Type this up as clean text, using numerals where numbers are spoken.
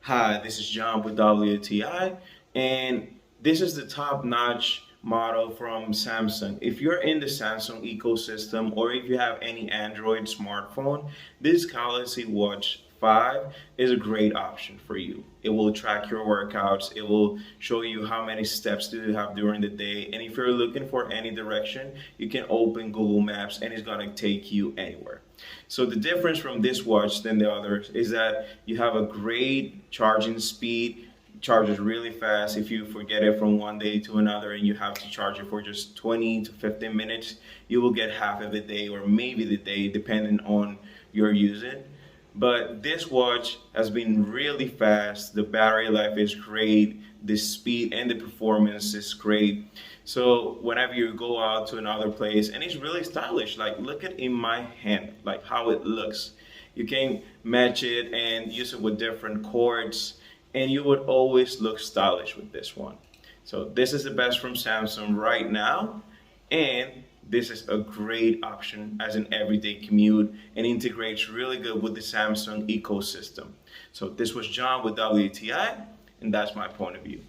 Hi, this is John with WTI, and this is the top-notch model from Samsung. If you're in the Samsung ecosystem or if you have any Android smartphone, this Galaxy Watch 5 is a great option for you. It will track your workouts, it will show you how many steps do you have during the day, and if you're looking for any direction, you can open Google Maps and it's gonna take you anywhere. So the difference from this watch than the others is that you have a great charging speed. It charges really fast. If you forget it from one day to another and you have to charge it for just 20 to 15 minutes, you will get half of the day or maybe the day depending on your using. But this watch has been really fast. The battery life is great. The speed and the performance is great. So whenever you go out to another place, and it's really stylish. Like look at in my hand, like how it looks. You can match it and use it with different cords, and you would always look stylish with this one. So this is the best from Samsung right now, and this is a great option as an everyday commute and integrates really good with the Samsung ecosystem. So this was John with WTI, and that's my point of view.